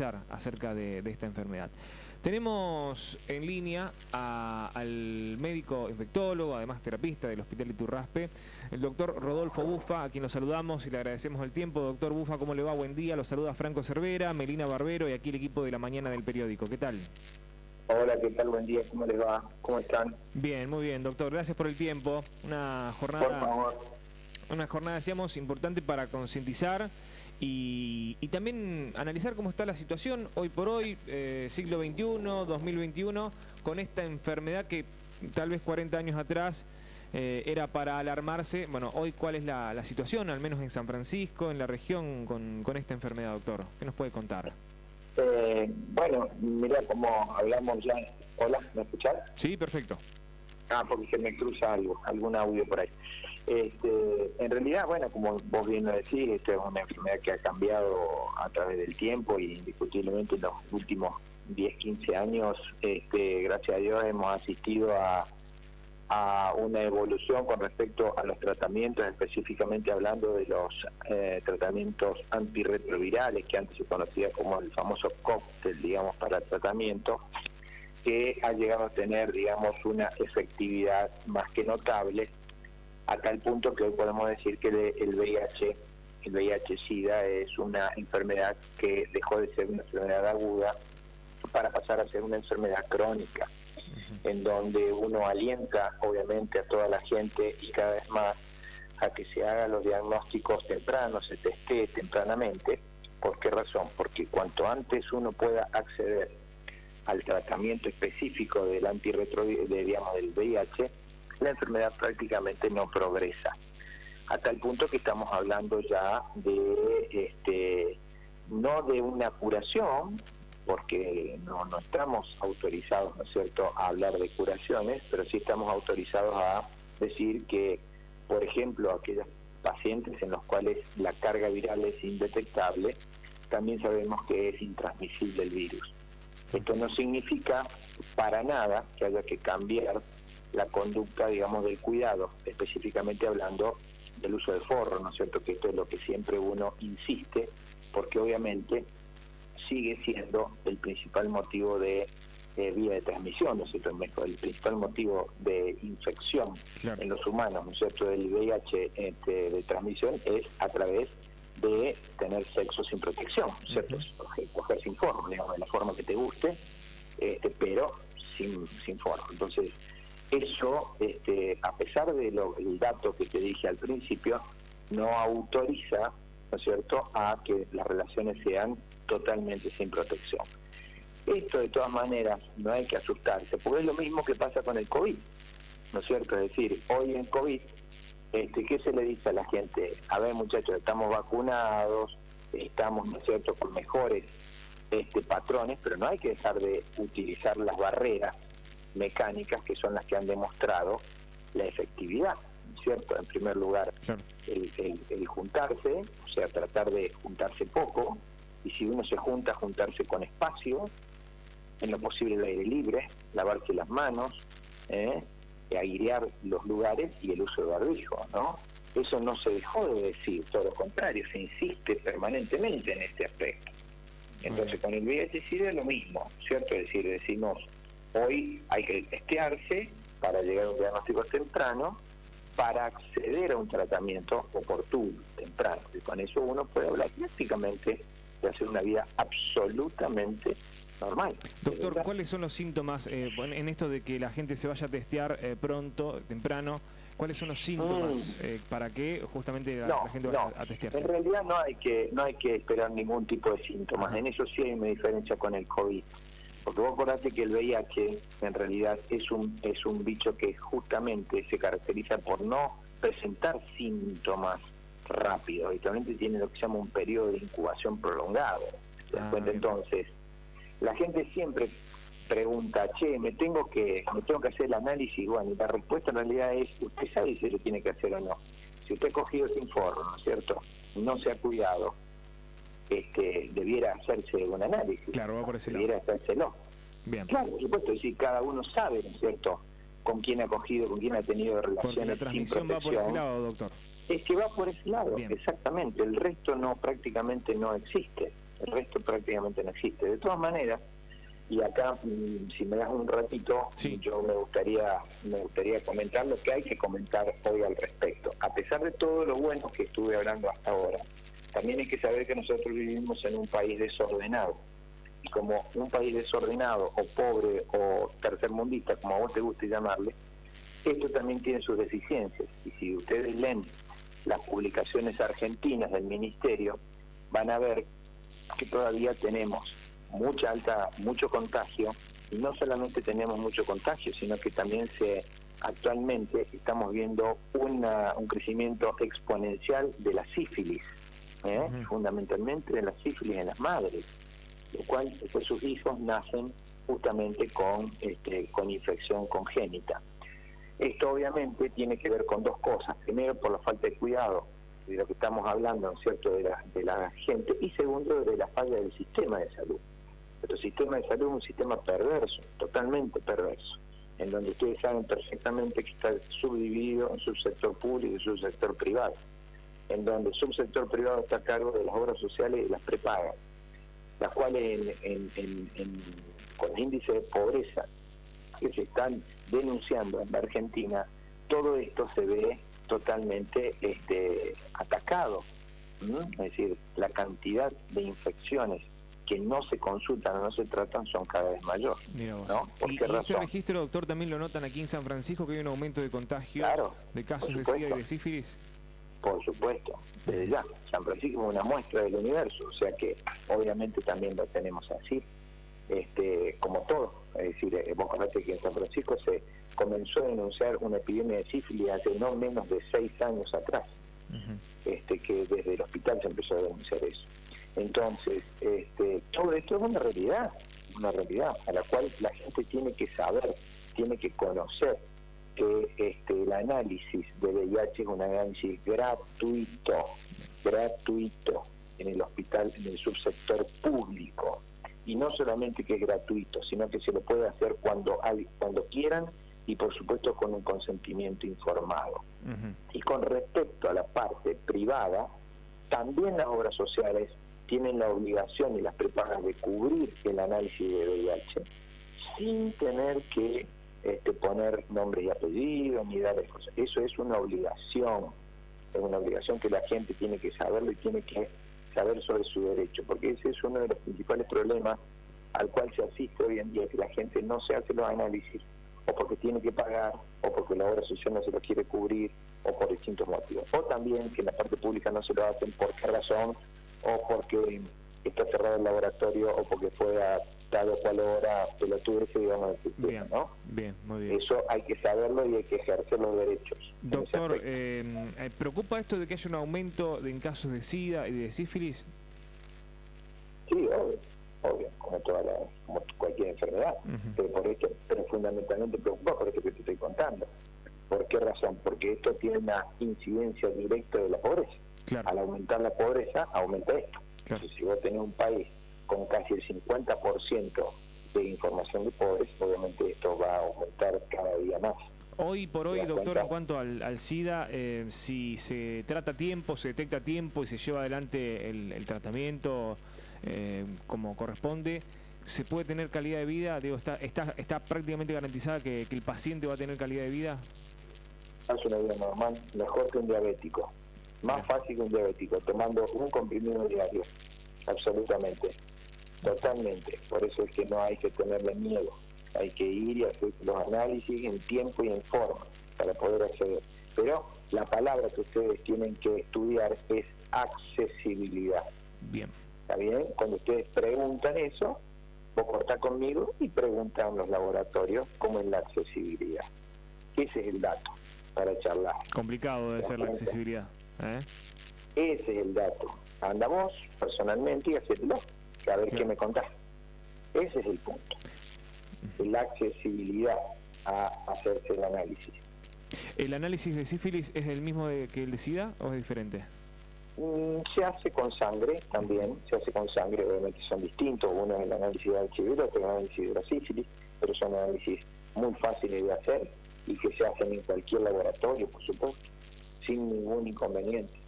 acerca de esta enfermedad. Tenemos en línea al médico infectólogo, además terapista del Hospital Iturraspe, el doctor Rodolfo Bufa, a quien lo saludamos y le agradecemos el tiempo. Doctor Bufa, ¿cómo le va? Buen día. Lo saluda Franco Cervera, Melina Barbero y aquí el equipo de la mañana del periódico. ¿Qué tal? Hola, ¿qué tal? Buen día, ¿cómo les va? ¿Cómo están? Bien, muy bien, doctor. Gracias por el tiempo. Una Por favor. jornada, decíamos, importante para concientizar y también analizar cómo está la situación hoy por hoy, siglo XXI, 2021, con esta enfermedad que tal vez 40 años atrás era para alarmarse. Bueno, hoy, ¿cuál es la situación, al menos en San Francisco, en la región, con esta enfermedad, doctor? ¿Qué nos puede contar? Bueno, mira, como hablamos ya. Hola, ¿me escuchás? Sí, perfecto. Porque se me cruza algún audio por ahí. En realidad, bueno, como vos bien lo decís, esta es una enfermedad que ha cambiado a través del tiempo y indiscutiblemente en los últimos 10, 15 años, gracias a Dios hemos asistido a una evolución con respecto a los tratamientos, específicamente hablando de los tratamientos antirretrovirales, que antes se conocía como el famoso cóctel, digamos, para el tratamiento, que ha llegado a tener, digamos, una efectividad más que notable, a tal punto que hoy podemos decir que el VIH-Sida es una enfermedad que dejó de ser una enfermedad aguda para pasar a ser una enfermedad crónica, en donde uno alienta obviamente a toda la gente y cada vez más a que se hagan los diagnósticos tempranos, se testee tempranamente. ¿Por qué razón? Porque cuanto antes uno pueda acceder al tratamiento específico del del VIH, la enfermedad prácticamente no progresa, a tal punto que estamos hablando ya de no de una curación, porque no estamos autorizados, ¿no es cierto?, a hablar de curaciones, pero sí estamos autorizados a decir que, por ejemplo, aquellos pacientes en los cuales la carga viral es indetectable, también sabemos que es intransmisible el virus. Esto no significa para nada que haya que cambiar la conducta, digamos, del cuidado, específicamente hablando del uso de forro, ¿no es cierto?, que esto es lo que siempre uno insiste, porque obviamente sigue siendo el principal motivo de vía de transmisión, ¿no es cierto?, el principal motivo de infección, claro, en los humanos, ¿no es cierto?, del VIH de transmisión es a través de tener sexo sin protección, ¿no es cierto? Coger sin forro, digamos, de la forma que te guste, pero sin forro. Entonces, eso, a pesar del dato que te dije al principio, no autoriza, ¿no es cierto?, a que las relaciones sean totalmente sin protección. Esto, de todas maneras, no hay que asustarse, porque es lo mismo que pasa con el COVID, ¿no es cierto? Es decir, hoy en COVID, ¿qué se le dice a la gente? A ver, muchachos, estamos vacunados, estamos, ¿no es cierto?, con mejores patrones, pero no hay que dejar de utilizar las barreras mecánicas que son las que han demostrado la efectividad, ¿no es cierto? En primer lugar, claro, el juntarse, o sea, tratar de juntarse poco, y si uno se junta, juntarse con espacio, en lo posible el aire libre, lavarse las manos, airear los lugares y el uso de barbijo, ¿no? Eso no se dejó de decir, todo lo contrario, se insiste permanentemente en este aspecto. Entonces, con el VIH-Sida es lo mismo, ¿cierto? Es decir, decimos, hoy hay que testearse para llegar a un diagnóstico temprano, para acceder a un tratamiento oportuno, temprano, y con eso uno puede hablar prácticamente de hacer una vida absolutamente normal. Doctor, ¿cuáles son los síntomas en esto de que la gente se vaya a testear pronto, temprano? ¿Cuáles son los síntomas para que justamente la gente vaya a testearse? En realidad no hay que esperar ningún tipo de síntomas. En eso sí hay una diferencia con el COVID. Porque vos acordate que el VIH en realidad es un bicho que justamente se caracteriza por no presentar síntomas rápidos. Habitualmente tiene lo que se llama un periodo de incubación prolongado. Entonces, la gente siempre pregunta, me tengo que hacer el análisis. Bueno, y la respuesta en realidad es, usted sabe si se lo tiene que hacer o no. Si usted ha cogido sin forro, ¿no es cierto?, no se ha cuidado, debiera hacerse un análisis. Claro, va por ese lado. Debiera hacérselo. Bien. Claro, por supuesto, es decir, cada uno sabe, ¿no es cierto?, con quién ha cogido, con quién ha tenido relaciones. Porque la transmisión va por ese lado, doctor. Es que va por ese lado, bien, exactamente. El resto prácticamente no existe. el resto prácticamente no existe. De todas maneras, y acá, si me das un ratito, sí, yo me gustaría comentar lo que hay que comentar hoy al respecto. A pesar de todo lo bueno que estuve hablando hasta ahora, también hay que saber que nosotros vivimos en un país desordenado. Y como un país desordenado, o pobre, o tercermundista, como a vos te guste llamarle, esto también tiene sus deficiencias. Y si ustedes leen las publicaciones argentinas del Ministerio, van a ver que todavía tenemos mucho contagio, y no solamente tenemos mucho contagio, sino que también actualmente estamos viendo un crecimiento exponencial de la sífilis, fundamentalmente de la sífilis en las madres, lo cual después sus hijos nacen justamente con infección congénita. Esto obviamente tiene que ver con dos cosas: primero, por la falta de cuidado de lo que estamos hablando, ¿no es cierto?, de la gente, y segundo, de la falla del sistema de salud. Nuestro sistema de salud es un sistema perverso, totalmente perverso, en donde ustedes saben perfectamente que está subdividido en subsector público y subsector privado, en donde el subsector privado está a cargo de las obras sociales y las prepagas, las cuales con índice de pobreza que se están denunciando en la Argentina, todo esto se ve totalmente atacado. Es decir, la cantidad de infecciones que no se consultan o no se tratan son cada vez mayor, ¿no? ¿Por qué razón? Este registro, doctor, también lo notan aquí en San Francisco, que hay un aumento de contagios, claro, de casos de SIDA y de sífilis. Por supuesto, desde ya. San Francisco es una muestra del universo, o sea que obviamente también lo tenemos así, como todo. Es decir, vos acordate que en San Francisco se comenzó a denunciar una epidemia de sífilis hace no menos de 6 años atrás, que desde el hospital se empezó a denunciar eso. Entonces, todo esto es una realidad a la cual la gente tiene que saber, tiene que conocer que el análisis de VIH es un análisis gratuito en el hospital, en el subsector público, y no solamente que es gratuito, sino que se lo puede hacer cuando quieran, y por supuesto con un consentimiento informado. Y con respecto a la parte privada, también las obras sociales tienen la obligación y las prepagan de cubrir el análisis de VIH sin tener que poner nombres y apellidos ni darles cosas. Eso es una obligación que la gente tiene que saberlo y tiene que saber sobre su derecho, porque ese es uno de los principales problemas al cual se asiste hoy en día, que la gente no se hace los análisis, o porque tiene que pagar, o porque la obra social no se lo quiere cubrir, o por distintos motivos. O también que en la parte pública no se lo hacen por qué razón, o porque está cerrado el laboratorio, o porque fue a tal o cual hora pelotudece, digamos, el sistema, bien, ¿no? Bien, muy bien. Eso hay que saberlo y hay que ejercer los derechos. Doctor, ¿preocupa esto de que haya un aumento en casos de SIDA y de sífilis? Sí, obvio, como cualquier enfermedad, pero fundamentalmente preocupa por esto que te estoy contando. ¿Por qué razón? Porque esto tiene una incidencia directa de la pobreza. Claro. Al aumentar la pobreza, aumenta esto. Claro. Entonces, si vos tenés un país con casi el 50% de información de pobres, obviamente esto va a aumentar cada día más. Hoy por hoy, doctor, en cuanto al SIDA, si se trata a tiempo, se detecta a tiempo y se lleva adelante el tratamiento como corresponde, ¿se puede tener calidad de vida? Digo, ¿está prácticamente garantizada que el paciente va a tener calidad de vida? Hace una vida normal, mejor que un diabético, más fácil que un diabético, tomando un comprimido diario, absolutamente, totalmente. Por eso es que no hay que tenerle miedo, hay que ir y hacer los análisis en tiempo y en forma para poder acceder. Pero la palabra que ustedes tienen que estudiar es accesibilidad. Bien. ¿Está bien? Cuando ustedes preguntan eso, vos cortás conmigo y preguntan en los laboratorios cómo es la accesibilidad. Ese es el dato para charlar. Complicado debe ser la accesibilidad. Ese es el dato. Anda vos personalmente y hacedlo, a ver qué me contás. Ese es el punto. La accesibilidad a hacerse el análisis. ¿El análisis de sífilis es el mismo que el de SIDA o es diferente? Se hace con sangre también, obviamente son distintos, uno es el análisis de HIV, otro es el análisis de la sífilis, pero son análisis muy fáciles de hacer y que se hacen en cualquier laboratorio, por supuesto, sin ningún inconveniente.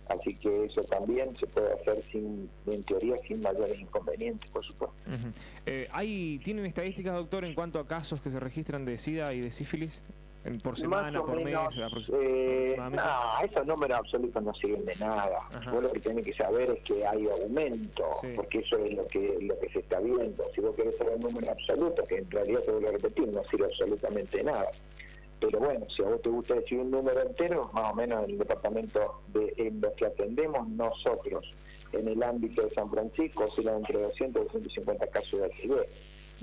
Así que eso también se puede hacer en teoría sin mayores inconvenientes, por supuesto. ¿Tienen estadísticas, doctor, en cuanto a casos que se registran de SIDA y de sífilis? ¿Por semana, por mes, aproximadamente? No, esos números absolutos no sirven de nada. Vos lo que tenés que saber es que hay aumento, porque eso es lo que se está viendo. Si vos querés saber números absolutos, que en realidad te voy a repetir, no sirve absolutamente de nada. Pero bueno, si a vos te gusta decir un número entero, más o menos en el departamento en los que atendemos nosotros, en el ámbito de San Francisco, oscilan entre 200 y 250 casos de HIV.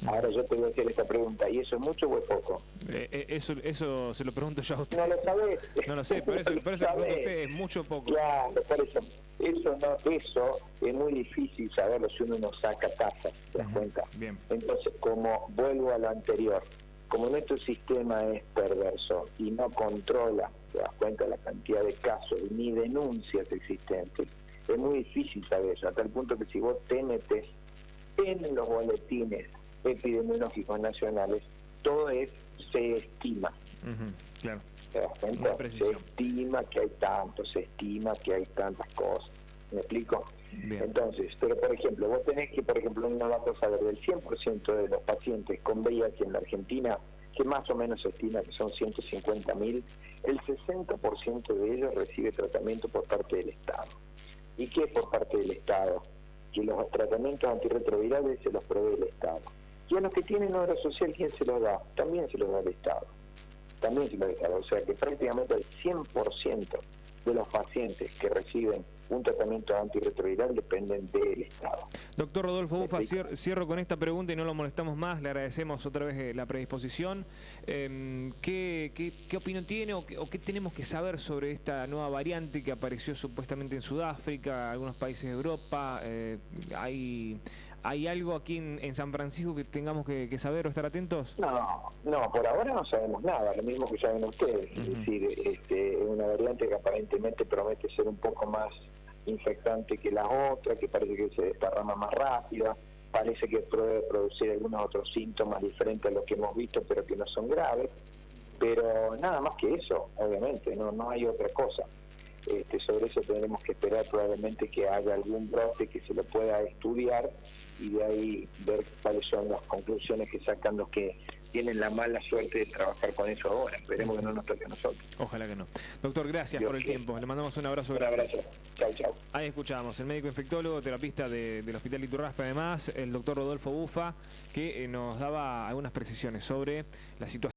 Ahora yo te voy a hacer esta pregunta, ¿y eso es mucho o es poco? Eso se lo pregunto yo a usted. No lo sabés. No lo sé, por eso le pregunto a usted, ¿es mucho o poco? Claro, por eso. Eso es muy difícil saberlo si uno no saca tasas, ¿te das cuenta? Bien. Entonces, como vuelvo a lo anterior, como nuestro sistema es perverso y no controla, te das cuenta, la cantidad de casos ni denuncias existentes, es muy difícil saber eso, hasta el punto que si vos te metes en los boletines epidemiológicos nacionales, todo se estima. Claro. ¿Te das cuenta? Se estima que hay tanto, se estima que hay tantas cosas. ¿Me explico? Bien. Entonces, pero por ejemplo, vos tenés que, por ejemplo, una dato saber del 100% de los pacientes con VIH en la Argentina, que más o menos se estima que son 150.000, el 60% de ellos recibe tratamiento por parte del Estado. ¿Y qué es por parte del Estado? Que los tratamientos antirretrovirales se los provee el Estado. Y a los que tienen obra social, ¿quién se los da? También se los da el Estado. También se los da el Estado. O sea que prácticamente el 100% de los pacientes que reciben un tratamiento antirretroviral dependen del Estado. Doctor Rodolfo Bufa, cierro con esta pregunta y no lo molestamos más. Le agradecemos otra vez la predisposición. ¿Qué opinión tiene o qué tenemos que saber sobre esta nueva variante que apareció supuestamente en Sudáfrica, algunos países de Europa? ¿Hay algo aquí en San Francisco que tengamos que saber o estar atentos? No, por ahora no sabemos nada, lo mismo que saben ustedes. Es decir, es una variante que aparentemente promete ser un poco más infectante que la otra, que parece que se desparrama más rápida, parece que puede producir algunos otros síntomas diferentes a los que hemos visto, pero que no son graves. Pero nada más que eso, obviamente, no hay otra cosa. Sobre eso tendremos que esperar probablemente que haya algún brote que se lo pueda estudiar y de ahí ver cuáles son las conclusiones que sacan los que tienen la mala suerte de trabajar con eso ahora. Esperemos que no nos toque a nosotros. Ojalá que no. Doctor, gracias por el tiempo. Le mandamos un abrazo. Un abrazo. Chau, chau. Ahí escuchábamos el médico infectólogo, terapista del Hospital Iturraspe, además, el doctor Rodolfo Bufa, que nos daba algunas precisiones sobre la situación.